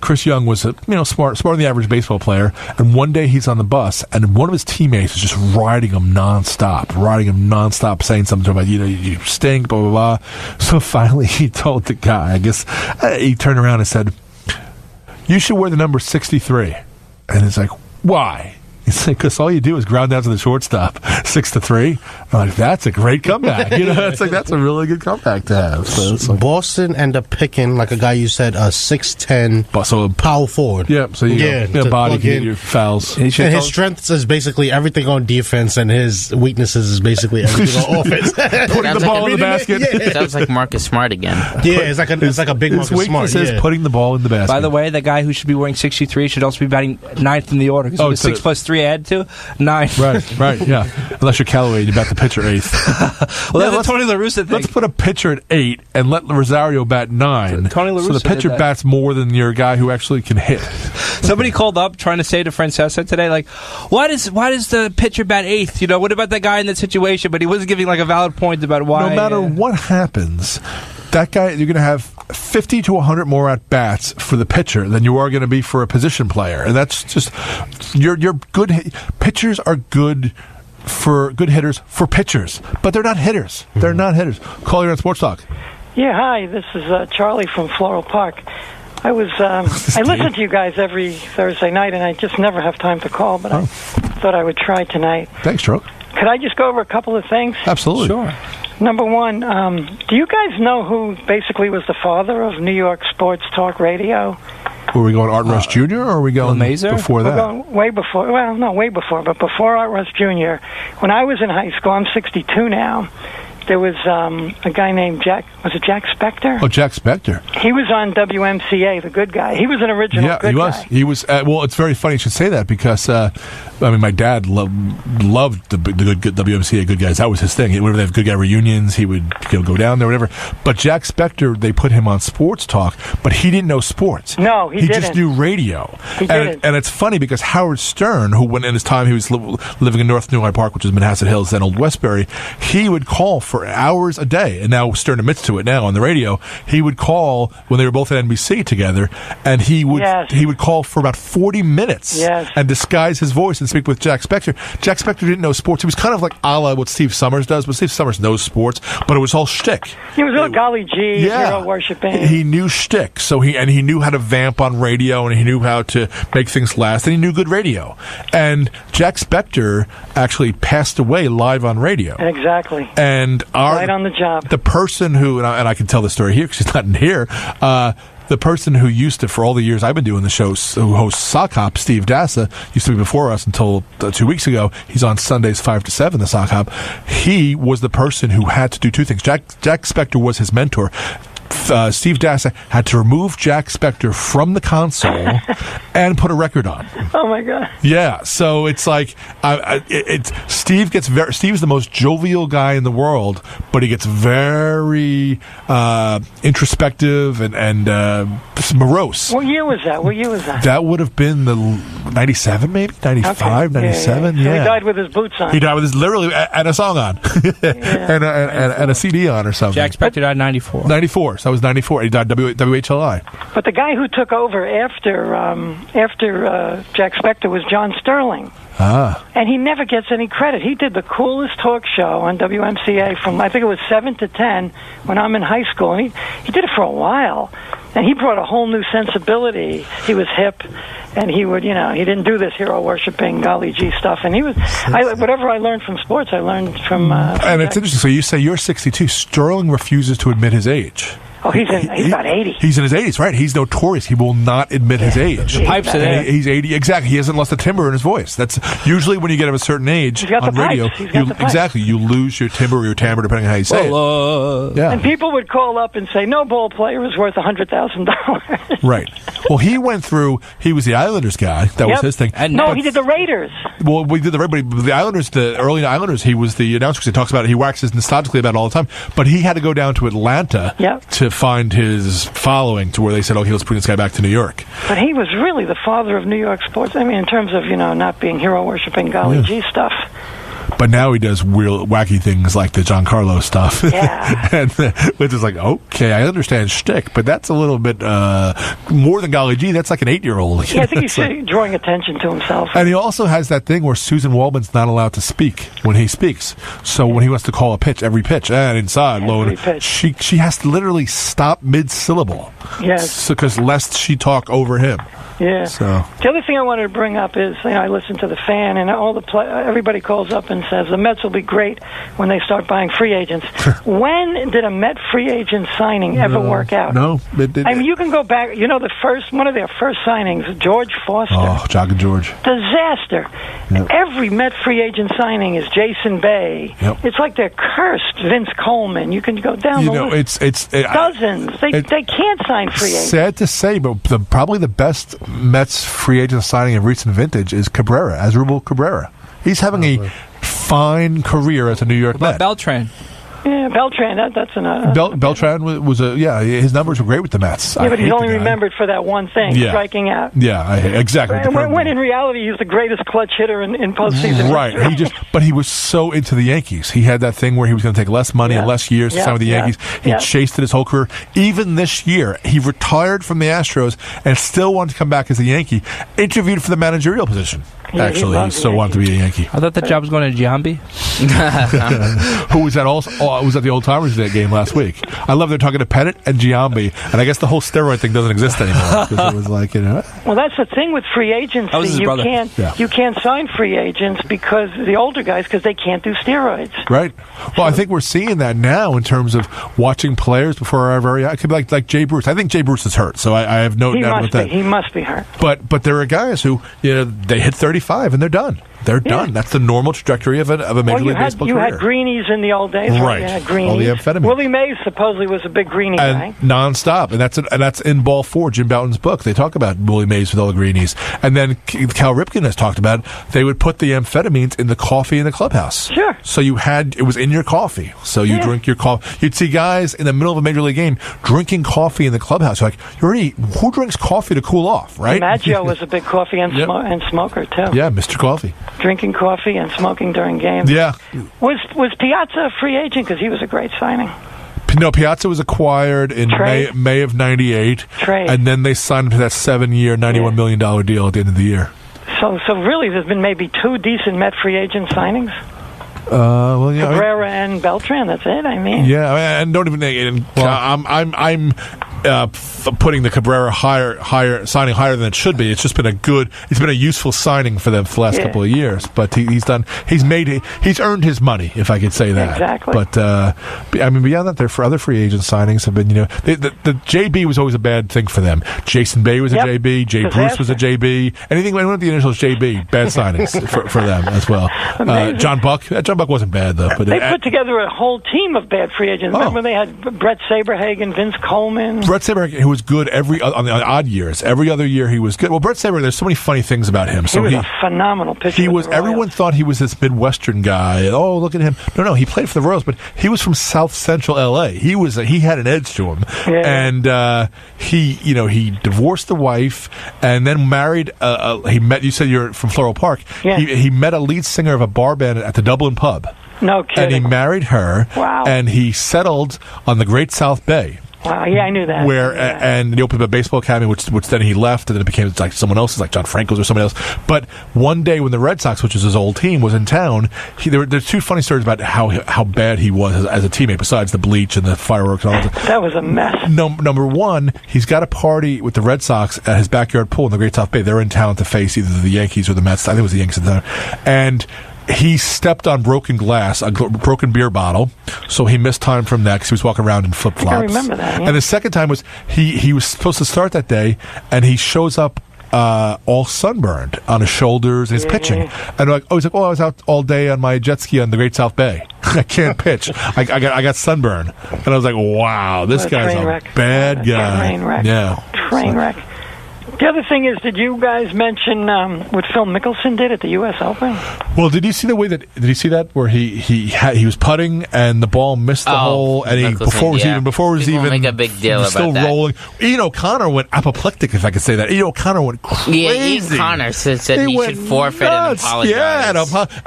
Chris Young was smarter than the average baseball player, and one day he's on the bus, and one of his teammates is just riding him nonstop, saying something to him about, you stink, blah, blah, blah. So finally he told the guy, I guess, he turned around and said, "You should wear the number 63. And it's like, why? It's like, because all you do is ground down to the shortstop, 6-3. I'm like, that's a great comeback. It's like, that's a really good comeback to have. So it's like, Boston end up picking, like a guy you said, a 6'10", power forward. Yeah, so body can get your fouls. And his strength is basically everything on defense, and his weaknesses is basically everything on offense. Putting the ball in the basket. Yeah. Sounds like Marcus Smart again. Yeah, it's like a big Marcus Smart. His weakness is putting the ball in the basket. By the way, the guy who should be wearing 63 should also be batting 9th in the order, because with 6 plus 3 add to 9. Right, yeah. Unless you're Callaway, you bat the pitcher 8th. Well, that's Tony La Russa thing. Let's put a pitcher at 8 and let Rosario bat 9. Tony La Russa so the pitcher bats more than your guy who actually can hit. Somebody called up trying to say to Francesa today, like, why does the pitcher bat 8th? What about that guy in that situation? But he wasn't giving like a valid point about why. No matter what happens, that guy, you're going to have 50 to 100 more at bats for the pitcher than you are going to be for a position player, and that's just you're good. Pitchers are good hitters for pitchers, but they're not hitters. They're not hitters. Call you on Sports Talk. Yeah, hi. This is Charlie from Floral Park. I listen to you guys every Thursday night, and I just never have time to call, but I thought I would try tonight. Thanks, Charlie. Could I just go over a couple of things? Absolutely. Sure. Number one, do you guys know who basically was the father of New York sports talk radio? Were we going Art Rush Jr. or are we going before that? We're going way before. Well, no, way before, but before Art Rush Jr. When I was in high school, I'm 62 now. There was a guy named Jack. Was it Jack Spector? Oh, Jack Spector. He was on WMCA, the good guy. He was an original good guy. Yeah, he was. Well, it's very funny you should say that because, my dad loved the good WMCA good guys. That was his thing. Whenever they have good guy reunions, he would go down there, whatever. But Jack Spector, they put him on Sports Talk, but he didn't know sports. No, he didn't. He just knew radio. He didn't. And it's funny because Howard Stern, who when in his time he was living in North New Hyde Park, which is Manhasset Hills, then Old Westbury, he would call for hours a day, and now Stern admits to it now on the radio. He would call when they were both at NBC together, and he would call for about 40 minutes and disguise his voice and speak with Jack Spector. Jack Spector didn't know sports. He was kind of like a la what Steve Summers does, but Steve Summers knows sports, but it was all shtick. He was a golly gee, hero worshiping. He knew shtick, so he knew how to vamp on radio, and he knew how to make things last, and he knew good radio. And Jack Spector actually passed away live on radio. Exactly. And right on the job. The person who, and I can tell the story here because she's not in here, the person who used to, for all the years I've been doing the show, who hosts Sock Hop, Steve Dassa, used to be before us until 2 weeks ago. He's on Sundays 5 to 7, the Sock Hop. He was the person who had to do two things. Jack Spector was his mentor. Steve Dassa had to remove Jack Spector from the console and put a record on. Oh my God! Yeah, so it's like Steve Steve's the most jovial guy in the world, but he gets very introspective and morose. What year was that? That would have been the 97, maybe 95, 97. Yeah. So he died with his boots on. He died with his literally and a song on, and a CD on or something. Jack Spector died 94. 94. So that was 94. He died WHLI. But the guy who took over after Jack Spector was John Sterling. And he never gets any credit. He did the coolest talk show on WMCA from, I think it was 7 to 10 when I'm in high school. And he did it for a while. And he brought a whole new sensibility. He was hip, and he would, he didn't do this hero-worshipping, golly gee stuff. And he was, whatever I learned from sports, I learned from and it's interesting. So you say you're 62. Sterling refuses to admit his age. Oh, he's about 80. He's in his 80s, right? He's notorious. He will not admit his age. The pipes are there. He's 80. Exactly. He hasn't lost the timbre in his voice. That's usually when you get of a certain age on radio. Exactly. You lose your timbre or your timbre, depending on how you say it. And people would call up and say, no ball player is worth $100,000. Right. Well, he went through, he was the Islanders guy. That was his thing. No, he did the Raiders. Well, we did the Raiders, but the Islanders, the early Islanders, he was the announcer. He talks about it. He waxes nostalgically about it all the time. But he had to go down to Atlanta to find his following to where they said, okay, let's bring this guy back to New York. But he was really the father of New York sports. I mean, in terms of, not being hero-worshipping golly gee stuff. But now he does weird, wacky things like the Giancarlo stuff. Yeah. And which is like, okay, I understand shtick, but that's a little bit more than golly gee. That's like an 8-year-old. Yeah, I think he's drawing attention to himself. And he also has that thing where Susan Waldman's not allowed to speak when he speaks. So when he wants to call a pitch, every pitch, and inside, low, she has to literally stop mid-syllable. Yes. Because lest she talk over him. Yeah. So the other thing I wanted to bring up is, I listen to the Fan, and everybody calls up and says the Mets will be great when they start buying free agents. When did a Met free agent signing ever work out? No. I mean, you can go back. One of their first signings, George Foster. Oh, Jock and George. Disaster. Yep. Every Met free agent signing is Jason Bay. Yep. It's like they're cursed. Vince Coleman. You can go down the list. It's dozens. They can't sign free agents. Sad to say, but probably the best Mets free agent signing of recent vintage is Cabrera, Asdrubal Cabrera. He's having a fine career as a New York Met. Beltran. Yeah, Beltran. That's another. Beltran was his numbers were great with the Mets. Yeah, but he's only remembered for that one thing, striking out. Yeah, exactly. When in reality, he's the greatest clutch hitter in postseason. Right. But he was so into the Yankees. He had that thing where he was going to take less money and less years to sign with the Yankees. He chased it his whole career. Even this year, he retired from the Astros and still wanted to come back as a Yankee. Interviewed for the managerial position. Actually, he still wanted to be a Yankee. I thought the job was going to Giambi. Who was at was at the Old Timers Day game last week. I love they're talking to Pettit and Giambi, and I guess the whole steroid thing doesn't exist anymore because it was like Well, that's the thing with free agency. You can't sign free agents because the older guys they can't do steroids. Right. Well, I think we're seeing that now in terms of watching players before our very eyes. It could be like Jay Bruce. I think Jay Bruce is hurt, so I have no doubt about that. He must be hurt. But there are guys who they hit 35 and they're done. They're done. That's the normal trajectory of a Major League Baseball career. You had greenies in the old days. Right. You had greenies. All the amphetamine. Willie Mays supposedly was a big greenie guy. Nonstop. And that's in Ball 4, Jim Bouton's book. They talk about Willie Mays with all the greenies. And then Cal Ripken has talked about they would put the amphetamines in the coffee in the clubhouse. Sure. So it was in your coffee. So you drink your coffee. You'd see guys in the middle of a Major League game drinking coffee in the clubhouse. You're like, who drinks coffee to cool off, right? Maggio was a big coffee and smoker, too. Yeah, Mr. Coffee. Drinking coffee and smoking during games. Yeah. Was Piazza a free agent? Because he was a great signing. No, Piazza was acquired in May of 98. Trade. And then they signed him to that 7-year, $91 million deal at the end of the year. So really there's been maybe 2 decent Met free agent signings? Cabrera and Beltran. That's it. I mean, and don't even. I'm putting the Cabrera signing higher than it should be. It's just been it's been a useful signing for them for the last couple of years. But he's earned his money, if I could say that. Exactly. But beyond that, for other free agent signings have been, the JB was always a bad thing for them. Jason Bay was a JB. Jay Bruce was a JB. Anything with the initials JB, bad signings for them as well. John Buck wasn't bad though. But they put together a whole team of bad free agents. Remember they had Brett Saberhagen, Vince Coleman. Brett Saberhagen, who was good on the odd years. Every other year he was good. Well, Brett Saberhagen, there's so many funny things about him. He was a phenomenal pitcher. Everyone thought he was this Midwestern guy. Oh, look at him. No, he played for the Royals, but he was from South Central LA. He had an edge to him. Yeah. And he divorced the wife and then married he met, you said you're from Floral Park. Yeah. He met a lead singer of a bar band at the Dublin pub. No kidding. And he married her. Wow. And he settled on the Great South Bay. Wow, yeah, I knew that. And he opened a baseball academy, which then he left, and then it became like someone else's, like John Franco's or somebody else. But one day when the Red Sox, which was his old team, was in town, there's 2 funny stories about how bad he was as a teammate, besides the bleach and the fireworks and all that. That was a mess. Number one, he's got a party with the Red Sox at his backyard pool in the Great South Bay. They're in town to face either the Yankees or the Mets. I think it was the Yankees at the time. And he stepped on broken glass, a broken beer bottle, so he missed time from that because he was walking around in flip-flops. I remember that, yeah. And the second time was he was supposed to start that day, and he shows up all sunburned on his shoulders, and he's pitching. And I was out all day on my jet ski on the Great South Bay. I can't pitch. I got sunburn. And I was like, wow, this guy's a bad guy. Train wreck. Yeah. Train wreck. The other thing is, did you guys mention what Phil Mickelson did at the U.S. Open? Well, did you see the way that? Did you see that where he was putting and the ball missed the hole, and before it was even make a big deal about still that. rolling. Ian O'Connor went apoplectic, if I could say that. Ian O'Connor went crazy. Yeah, Ian O'Connor said he should forfeit and apologize. Yeah,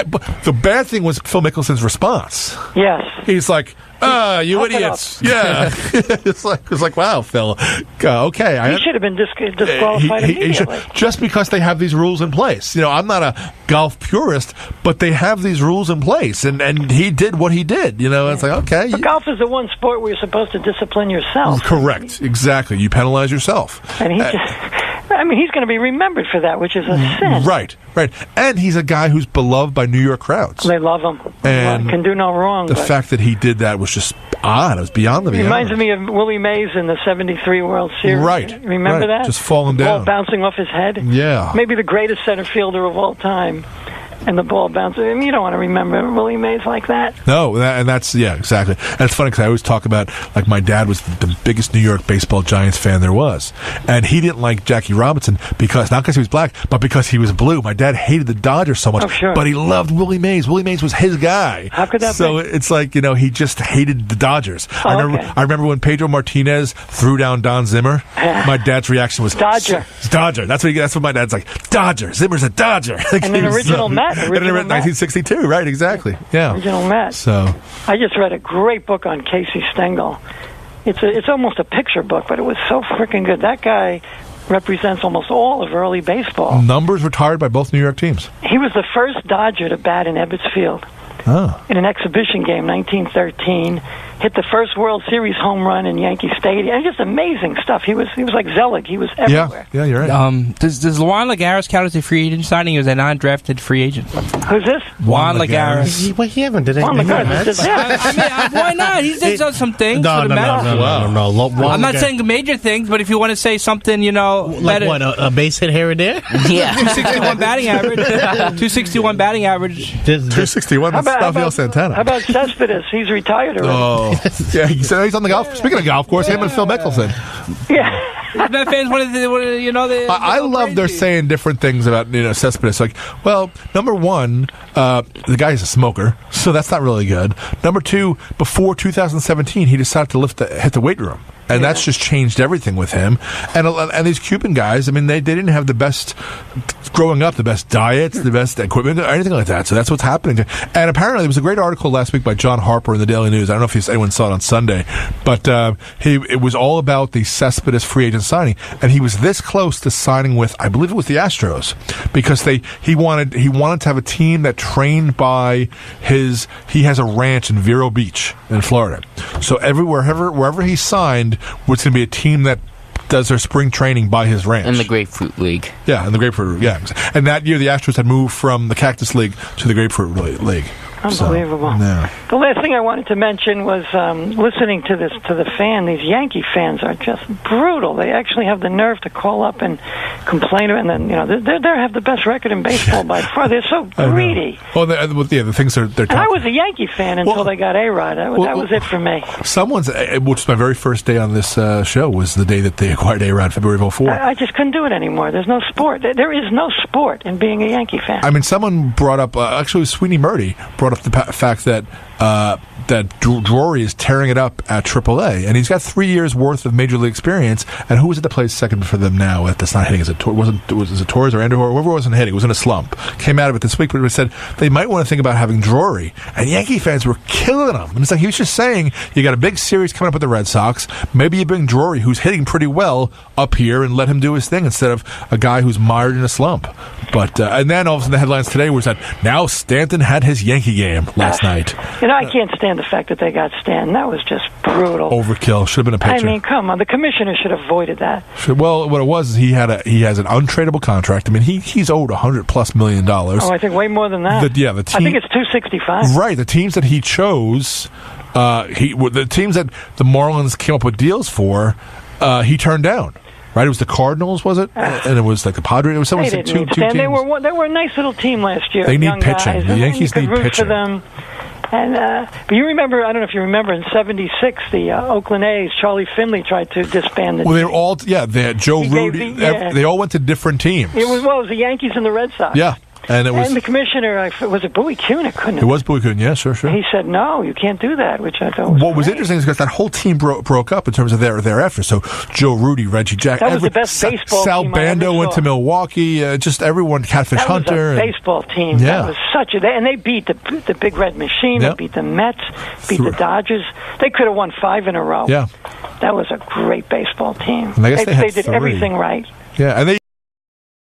but the bad thing was Phil Mickelson's response. Yes. He's like, you idiots. Yeah. It's like, wow, Phil. Okay. He should have been disqualified immediately. Just because they have these rules in place. I'm not a golf purist, but they have these rules in place, and he did what he did. It's like, okay. But golf is the one sport where you're supposed to discipline yourself. Correct. Exactly. You penalize yourself. And he's going to be remembered for that, which is a sin. Right. And he's a guy who's beloved by New York crowds. They love him. And can do no wrong. The fact that he did that was just odd. It was beyond the beyond. Reminds me of Willie Mays in the '73 World Series. Right. Remember that? Just falling down. Ball bouncing off his head. Yeah. Maybe the greatest center fielder of all time. And the ball bounces. You don't want to remember Willie Mays like that. No, exactly. And it's funny because I always talk about, like, my dad was the biggest New York baseball Giants fan there was. And he didn't like Jackie Robinson not because he was black, but because he was blue. My dad hated the Dodgers so much. Oh, sure. But he loved Willie Mays. Willie Mays was his guy. How could that be? So it's like, he just hated the Dodgers. I remember when Pedro Martinez threw down Don Zimmer, my dad's reaction was, Dodger. Dodger. That's what my dad's like, Dodger. Zimmer's a Dodger. And an original Met. 1962, right? Exactly. Yeah. Original Met. So I just read a great book on Casey Stengel. It's almost a picture book, but it was so freaking good. That guy represents almost all of early baseball. Numbers retired by both New York teams. He was the first Dodger to bat in Ebbets Field. In an exhibition game, 1913, hit the first World Series home run in Yankee Stadium. And just amazing stuff. He was like Zelig. He was everywhere. Yeah, you're right. Does Juan Lagares count as a free agent signing, or is a non-drafted free agent? Who's this? Juan Lagares. He haven't did Juan anything. Lagares. Why not? He's done some things. No. I'm not saying major things, but if you want to say something, like better. What, a base hit here or there? Yeah. 261 batting average. 261 batting average. 261. That's Rafael Santana. How about Cespedes? He's retired already. Oh, yeah. He's on the golf. Speaking of golf course, him and Phil Mickelson. Yeah. Met fans I love they're saying different things about Cespedes. Like, well, number one, the guy's a smoker, so that's not really good. Number two, before 2017, he decided to hit the weight room. And that's just changed everything with him. And these Cuban guys, they didn't have the best, growing up, the best diets, the best equipment, or anything like that. So that's what's happening. And apparently, there was a great article last week by John Harper in the Daily News. I don't know if anyone saw it on Sunday, but it was all about the Cespedes free agent signing. And he was this close to signing with, I believe it was the Astros, because he wanted to have a team that trained by he has a ranch in Vero Beach in Florida. So wherever he signed, was going to be a team that does their spring training by his ranch. In the Grapefruit League. Yeah, in the Grapefruit League. Yeah. And that year, the Astros had moved from the Cactus League to the Grapefruit League. Unbelievable. So, yeah. The last thing I wanted to mention was listening to the fan. These Yankee fans are just brutal. They actually have the nerve to call up and complain, and then they have the best record in baseball by far. They're so greedy. Well, the things they're talking. And I was a Yankee fan until they got A-Rod. That was it for me. Which was my very first day on this show, was the day that they acquired A-Rod, February of 2004. I just couldn't do it anymore. There's no sport. There is no sport in being a Yankee fan. Someone brought up, actually Sweeney Murdy brought up the fact that Drury is tearing it up at AAA, and he's got 3 years worth of major league experience. And who was it that plays second for them now? That's not hitting. Was it Torres or Andor? Whoever wasn't hitting was in a slump. Came out of it this week, but it said they might want to think about having Drury. And Yankee fans were killing him. And it's like he was just saying, you got a big series coming up with the Red Sox. Maybe you bring Drury, who's hitting pretty well, up here and let him do his thing instead of a guy who's mired in a slump. But and then all of a sudden the headlines today was that now Stanton had his Yankee game last night. I can't stand the fact that they got Stanton. That was just brutal. Overkill. Should have been a pitcher. Come on. The commissioner should have avoided that. Well, what it was is he has an untradeable contract. he's owed $100+ million. Oh, I think way more than that. The team, I think it's $265. Right. The teams that he chose, the teams that the Marlins came up with deals for, he turned down. Right, it was the Cardinals, was it? And it was like the Padres. It was someone two teams. They were a nice little team last year. They need young pitching. Guys. The Yankees you could need root pitching. for them. And but you remember, I don't know if you remember, in '76, the Oakland A's, Charlie Finley tried to disband the team. Well, they were all, they had Joe Rudy. They all went to different teams. It was the Yankees and the Red Sox. Yeah. And the commissioner, was it Bowie Kuhn? It was Bowie Kuhn, yeah, sure. He said, no, you can't do that, which I thought was What was great. interesting is because that whole team broke up in terms of thereafter. So Joe Rudy, Reggie Jack. That was the best baseball Sal team Bando I ever went saw. to Milwaukee. Just everyone, Catfish That Hunter. was a baseball team. Yeah. That was and they beat the Big Red Machine. Yep. They beat the Mets, beat the Dodgers. They could have won 5 in a row. Yeah. That was a great baseball team. And I guess they had did 3. everything right. Yeah, and they